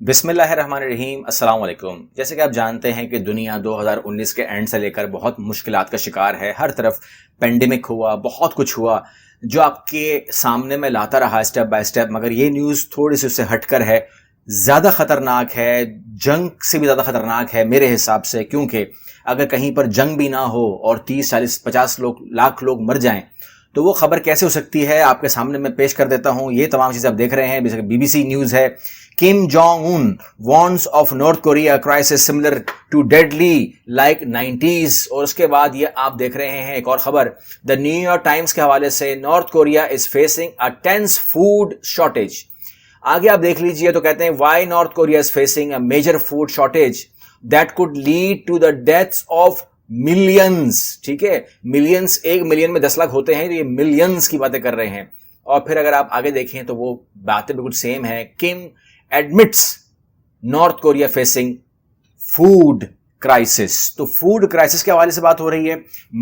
بسم اللہ الرحمن الرحیم۔ السلام علیکم۔ جیسے کہ آپ جانتے ہیں کہ دنیا 2019 کے اینڈ سے لے کر بہت مشکلات کا شکار ہے۔ ہر طرف پینڈیمک ہوا، بہت کچھ ہوا جو آپ کے سامنے میں لاتا رہا اسٹیپ بائی اسٹیپ، مگر یہ نیوز تھوڑی سی اس سے ہٹ کر ہے، زیادہ خطرناک ہے، جنگ سے بھی زیادہ خطرناک ہے میرے حساب سے، کیونکہ اگر کہیں پر جنگ بھی نہ ہو اور 30 40 50 لاکھ لوگ مر جائیں تو وہ خبر کیسے ہو سکتی ہے آپ کے سامنے میں پیش کر دیتا ہوں۔ یہ تمام چیزیں آپ دیکھ رہے ہیں، BBC نیوز ہے۔ Kim Jong Un warns of North Korea crisis similar to deadly like 90s، اور اس کے بعد یہ آپ دیکھ رہے ہیں ایک اور خبر دا نیو یارک ٹائمز کے حوالے سے، North Korea is facing a tense food shortage. آگے آپ دیکھ لیجئے تو کہتے ہیں why North Korea is facing a major food shortage that could lead to the deaths of millions. ٹھیک ہے، ملینز، 1 ملین میں 10 لاکھ ہوتے ہیں، یہ ملینز کی باتیں کر رہے ہیں۔ اور پھر اگر آپ آگے دیکھیں تو وہ باتیں بالکل سیم ہے۔ Kim admits North Korea facing food crisis, تو فوڈ کرائسس کے حوالے سے بات ہو رہی ہے،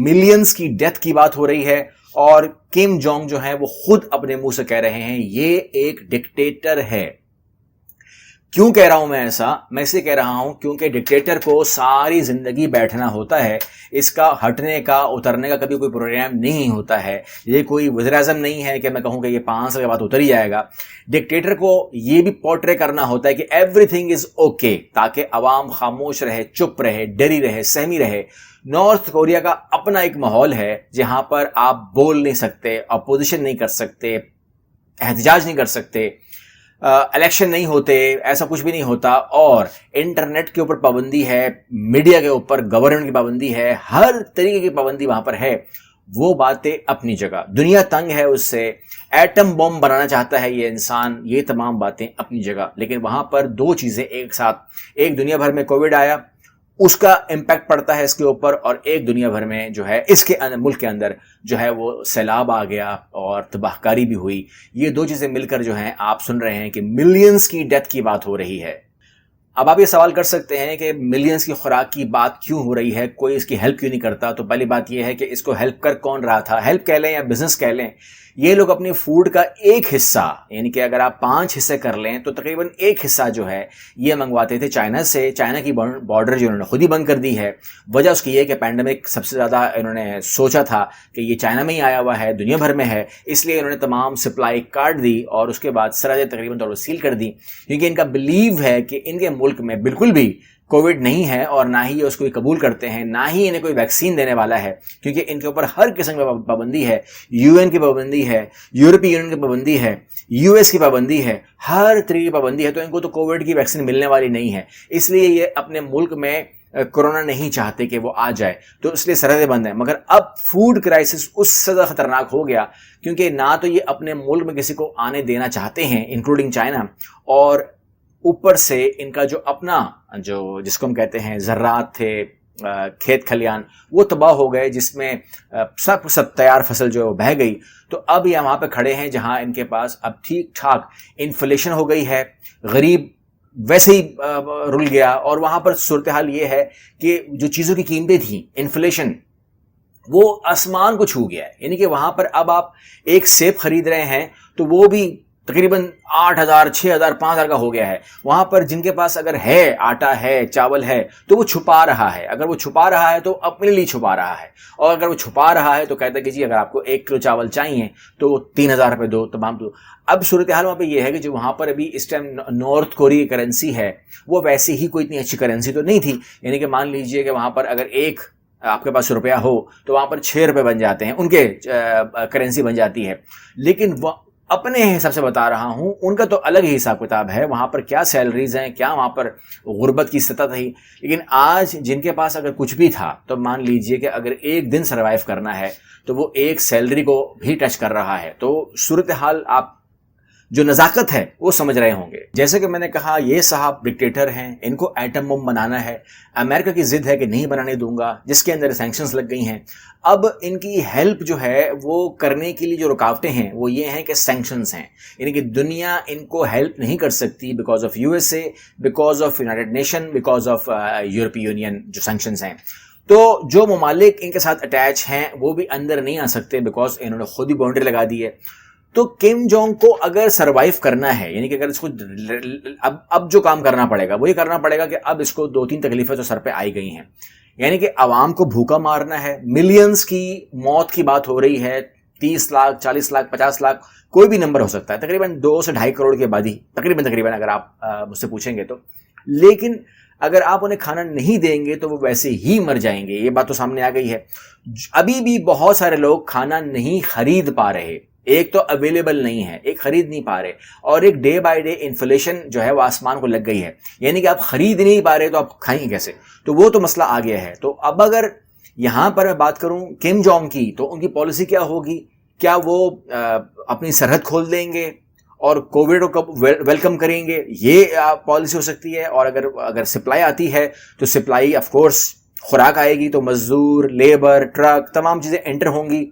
ملینز کی ڈیتھ کی بات ہو رہی ہے، اور کم جونگ جو ہے وہ خود اپنے منہ سے کہہ رہے ہیں یہ ایک ڈکٹیٹر ہے۔ کیوں کہہ رہا ہوں میں ایسا؟ میں اس لیے کہہ رہا ہوں کیونکہ ڈکٹیٹر کو ساری زندگی بیٹھنا ہوتا ہے، اس کا ہٹنے کا اترنے کا کبھی کوئی پروگرام نہیں ہوتا ہے۔ یہ کوئی وزیر اعظم نہیں ہے کہ میں کہوں کہ یہ 5 سال کے بعد اتر ہی جائے گا۔ ڈکٹیٹر کو یہ بھی پورٹرے کرنا ہوتا ہے کہ ایوری تھنگ از اوکے، تاکہ عوام خاموش رہے، چپ رہے، ڈری رہے، سہمی رہے۔ نارتھ کوریا کا اپنا ایک ماحول ہے جہاں پر آپ بول نہیں سکتے، اپوزیشن نہیں کر سکتے، احتجاج نہیں کر سکتے، الیکشن نہیں ہوتے، ایسا کچھ بھی نہیں ہوتا، اور انٹرنیٹ کے اوپر پابندی ہے، میڈیا کے اوپر گورنمنٹ کی پابندی ہے، ہر طریقے کی پابندی وہاں پر ہے۔ وہ باتیں اپنی جگہ، دنیا تنگ ہے اس سے، ایٹم بم بنانا چاہتا ہے یہ انسان، یہ تمام باتیں اپنی جگہ، لیکن وہاں پر 2 چیزیں ایک ساتھ، ایک دنیا بھر میں کووڈ آیا، اس کا امپیکٹ پڑتا ہے اس کے اوپر، اور ایک دنیا بھر میں جو ہے اس کے ملک کے اندر جو ہے وہ سیلاب آ گیا اور تباہ کاری بھی ہوئی۔ یہ 2 چیزیں مل کر جو ہیں آپ سن رہے ہیں کہ ملینز کی ڈیتھ کی بات ہو رہی ہے۔ اب آپ یہ سوال کر سکتے ہیں کہ ملینز کی خوراک کی بات کیوں ہو رہی ہے، کوئی اس کی ہیلپ کیوں نہیں کرتا؟ تو پہلی بات یہ ہے کہ اس کو ہیلپ کر کون رہا تھا، ہیلپ کہہ لیں یا بزنس کہہ لیں، یہ لوگ اپنی فوڈ کا ایک حصہ، یعنی کہ اگر آپ 5 حصے کر لیں تو تقریباً 1 حصہ جو ہے یہ منگواتے تھے چائنا سے۔ چائنا کی بارڈر جو انہوں نے خود ہی بند کر دی ہے۔ وجہ اس کی یہ کہ پینڈیمک سب سے زیادہ انہوں نے سوچا تھا کہ یہ چائنا میں ہی آیا ہوا ہے، دنیا بھر میں ہے، اس لیے انہوں نے تمام سپلائی کاٹ دی اور اس کے بعد سرحدیں تقریباً طور پر سیل کر دی، کیونکہ ان کا بلیو ہے کہ ان کے ملک میں بالکل بھی کووڈ نہیں ہے، اور نہ ہی یہ اس کو قبول کرتے ہیں، نہ ہی انہیں کوئی ویکسین دینے والا ہے، کیونکہ ان کے اوپر ہر قسم کی پابندی ہے، UN کی پابندی ہے، یورپی یونین کی پابندی ہے، US کی پابندی ہے، ہر طریقے کی پابندی ہے، تو ان کو تو کووڈ کی ویکسین ملنے والی نہیں ہے، اس لیے یہ اپنے ملک میں کورونا نہیں چاہتے کہ وہ آ جائے، تو اس لیے سرحدیں بند ہیں۔ مگر اب فوڈ کرائسس اس سے زیادہ خطرناک ہو گیا، کیونکہ نہ تو یہ اپنے ملک میں کسی کو آنے دینا چاہتے ہیں انکلوڈنگ چائنا، اور اوپر سے ان کا جو اپنا جس کو ہم کہتے ہیں زراعت تھے، کھیت کھلیان، وہ تباہ ہو گئے، جس میں سب تیار فصل جو بہہ گئی۔ تو اب یہ وہاں پہ کھڑے ہیں جہاں ان کے پاس اب ٹھیک ٹھاک انفلیشن ہو گئی ہے، غریب ویسے ہی رل گیا، اور وہاں پر صورتحال یہ ہے کہ جو چیزوں کی قیمتیں تھیں، انفلیشن وہ آسمان کو چھو گیا ہے، یعنی کہ وہاں پر اب آپ ایک سیب خرید رہے ہیں تو وہ بھی تقریباً 8,000 6,000 5,000 کا ہو گیا ہے۔ وہاں پر جن کے پاس اگر ہے، آٹا ہے، چاول ہے، تو وہ چھپا رہا ہے، اگر وہ چھپا رہا ہے تو اپنے لیے چھپا رہا ہے، اور اگر وہ چھپا رہا ہے تو کہتا ہے کہ جی اگر آپ کو 1 کلو چاول چاہیے تو 3,000 روپے دو، تمام دو۔ اب صورتحال وہاں پہ یہ ہے کہ جو وہاں پر ابھی اس ٹائم نارتھ کوریا کی کرنسی ہے وہ ویسے ہی کوئی اتنی اچھی کرنسی تو نہیں تھی، یعنی کہ مان لیجئے کہ وہاں پر اگر آپ کے پاس روپیہ ہو تو وہاں پر 6 روپے بن جاتے ہیں، ان کے کرنسی بن جاتی ہے، لیکن وہ اپنے حساب سے بتا رہا ہوں، ان کا تو الگ ہی حساب کتاب ہے، وہاں پر کیا سیلریز ہیں، کیا وہاں پر غربت کی سطح تھی۔ لیکن آج جن کے پاس اگر کچھ بھی تھا تو مان لیجئے کہ اگر 1 دن سروائیو کرنا ہے تو وہ ایک سیلری کو بھی ٹچ کر رہا ہے، تو صورتحال آپ جو نزاکت ہے وہ سمجھ رہے ہوں گے۔ جیسے کہ میں نے کہا یہ صاحب ڈکٹیٹر ہیں، ان کو ایٹم بم بنانا ہے، امریکہ کی ضد ہے کہ نہیں بنانے دوں گا، جس کے اندر سینکشنز لگ گئی ہیں۔ اب ان کی ہیلپ جو ہے وہ کرنے کے لیے جو رکاوٹیں ہیں وہ یہ ہیں کہ سینکشنز ہیں، یعنی کہ دنیا ان کو ہیلپ نہیں کر سکتی because of USA، because of United nation, because of یورپی یونین جو سینکشنز ہیں۔ تو جو ممالک ان کے ساتھ اٹیچ ہیں وہ بھی اندر نہیں آ سکتے بیکاز انہوں نے خود ہی باؤنڈری لگا دی ہے۔ تو کم جونگ کو اگر سروائیو کرنا ہے، یعنی کہ اگر اس کو اب جو کام کرنا پڑے گا وہ یہ کرنا پڑے گا کہ اب اس کو 2-3 تکلیفیں تو سر پہ آئی گئی ہیں، یعنی کہ عوام کو بھوکا مارنا ہے، ملینز کی موت کی بات ہو رہی ہے، 30 لاکھ 40 لاکھ 50 لاکھ کوئی بھی نمبر ہو سکتا ہے، تقریباً 2 سے 2.5 کروڑ کی آبادی تقریباً اگر آپ مجھ سے پوچھیں گے تو. لیکن اگر آپ انہیں کھانا نہیں دیں گے تو وہ ویسے ہی مر جائیں گے، یہ بات تو سامنے آ گئی ہے. ابھی بھی بہت سارے لوگ کھانا نہیں خرید پا رہے، ایک تو اویلیبل نہیں ہے، ایک خرید نہیں پا رہے، اور ایک ڈے بائی ڈے انفلیشن جو ہے وہ آسمان کو لگ گئی ہے، یعنی کہ آپ خرید نہیں پا رہے تو آپ کھائیں کیسے؟ تو وہ تو مسئلہ آ گیا ہے. تو اب اگر یہاں پر میں بات کروں کم جونگ کی، تو ان کی پالیسی کیا ہوگی؟ کیا وہ اپنی سرحد کھول دیں گے اور کووڈ کو ویلکم کریں گے؟ یہ پالیسی ہو سکتی ہے. اور اگر سپلائی آتی ہے تو سپلائی آف کورس خوراک آئے گی تو مزدور، لیبر، ٹرک، تمام چیزیں انٹر ہوں گی،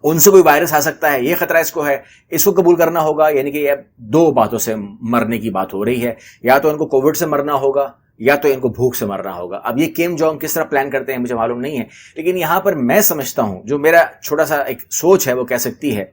ان سے کوئی وائرس آ سکتا ہے، یہ خطرہ اس کو ہے، اس کو قبول کرنا ہوگا. یعنی کہ یہ 2 باتوں سے مرنے کی بات ہو رہی ہے، یا تو ان کو کووڈ سے مرنا ہوگا یا تو ان کو بھوک سے مرنا ہوگا. اب یہ کم جونگ کس طرح پلان کرتے ہیں مجھے معلوم نہیں ہے، لیکن یہاں پر میں سمجھتا ہوں جو میرا چھوٹا سا ایک سوچ ہے وہ کہہ سکتی ہے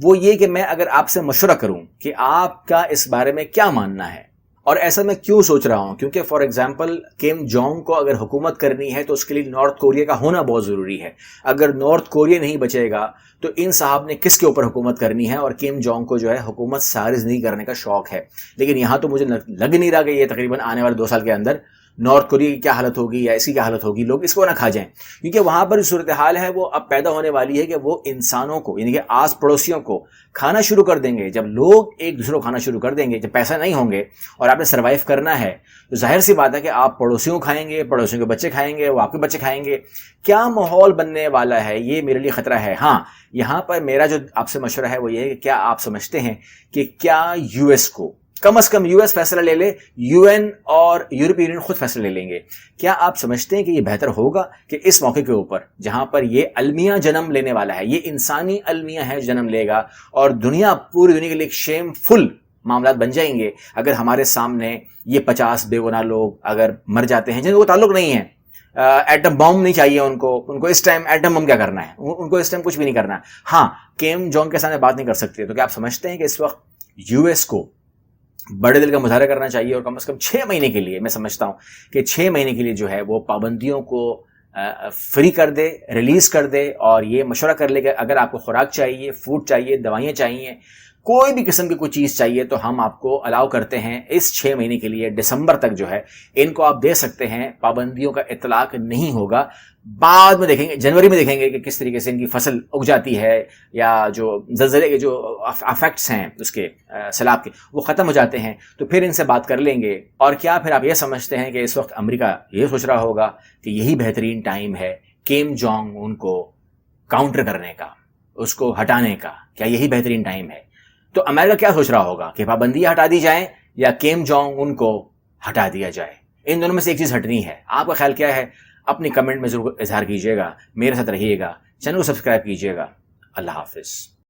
وہ یہ کہ میں اگر آپ سے مشورہ کروں کہ آپ کا اس بارے میں کیا ماننا ہے، اور ایسا میں کیوں سوچ رہا ہوں، کیونکہ فار ایگزامپل کم جونگ کو اگر حکومت کرنی ہے تو اس کے لیے نارتھ کوریا کا ہونا بہت ضروری ہے. اگر نارتھ کوریا نہیں بچے گا تو ان صاحب نے کس کے اوپر حکومت کرنی ہے؟ اور کم جونگ کو جو ہے حکومت ساری زندگی کرنے کا شوق ہے، لیکن یہاں تو مجھے لگ نہیں رہا کہ یہ تقریباً آنے والے 2 سال کے اندر نارتھ کوریا کی کیا حالت ہوگی یا اس کی کیا حالت ہوگی، لوگ اس کو نہ کھا جائیں. کیونکہ وہاں پر صورتحال ہے وہ اب پیدا ہونے والی ہے کہ وہ انسانوں کو، یعنی کہ آس پڑوسیوں کو کھانا شروع کر دیں گے. جب لوگ ایک دوسرے کو کھانا شروع کر دیں گے، جب پیسہ نہیں ہوں گے اور آپ نے سروائیو کرنا ہے، تو ظاہر سی بات ہے کہ آپ پڑوسیوں کو کھائیں گے، پڑوسیوں کے بچے کھائیں گے، وہ آپ کے بچے کھائیں گے. کیا ماحول بننے والا ہے، یہ میرے لیے خطرہ ہے. ہاں، یہاں پر میرا جو آپ سے مشورہ ہے وہ یہ ہے کہ کیا آپ سمجھتے ہیں کہ کیا یو ایس کو، کم از کم یو ایس فیصلہ لے لے، یو این اور یورپی یونین خود فیصلہ لے لیں گے، کیا آپ سمجھتے ہیں کہ یہ بہتر ہوگا کہ اس موقع کے اوپر جہاں پر یہ المیہ جنم لینے والا ہے، یہ انسانی المیہ ہے جنم لے گا، اور پوری دنیا کے لیے ایک شیم فل معاملات بن جائیں گے اگر ہمارے سامنے یہ 50 بے گناہ لوگ اگر مر جاتے ہیں جن کو تعلق نہیں ہے، ایٹم بم نہیں چاہیے ان کو اس ٹائم ایٹم بم کیا کرنا ہے، ان کو اس ٹائم کچھ بھی نہیں کرنا ہے. ہاں، کم جونگ کے سامنے بات نہیں کر سکتے، تو کیا آپ سمجھتے ہیں کہ اس وقت یو ایس کو بڑے دل کا مظاہرہ کرنا چاہیے اور کم از کم 6 مہینے کے لیے، میں سمجھتا ہوں کہ 6 مہینے کے لیے جو ہے وہ پابندیوں کو فری کر دے، ریلیز کر دے، اور یہ مشورہ کر لے کہ اگر آپ کو خوراک چاہیے، فوڈ چاہیے، دوائیاں چاہیے، کوئی بھی قسم کی کوئی چیز چاہیے تو ہم آپ کو الاؤ کرتے ہیں اس 6 مہینے کے لیے، دسمبر تک جو ہے ان کو آپ دے سکتے ہیں. پابندیوں کا اطلاق نہیں ہوگا. بعد میں دیکھیں گے، جنوری میں دیکھیں گے کہ کس طریقے سے ان کی فصل اگ جاتی ہے، یا جو زلزلے کے جو افیکٹس ہیں اس کے سیلاب کے وہ ختم ہو جاتے ہیں، تو پھر ان سے بات کر لیں گے. اور کیا پھر آپ یہ سمجھتے ہیں کہ اس وقت امریکہ یہ سوچ رہا ہوگا کہ یہی بہترین ٹائم ہے کم جونگ ان کو کاؤنٹر کرنے کا، اس کو ہٹانے کا؟ کیا یہی بہترین ٹائم ہے؟ تو امریکہ کیا سوچ رہا ہوگا کہ پابندیاں ہٹا دی جائیں یا کم جونگ ان کو ہٹا دیا جائے؟ ان دونوں میں سے ایک چیز ہٹنی ہے. آپ کا خیال کیا ہے؟ اپنی کمنٹ میں ضرور اظہار کیجیے گا. میرے ساتھ رہیے گا، چینل کو سبسکرائب کیجیے گا. اللہ حافظ.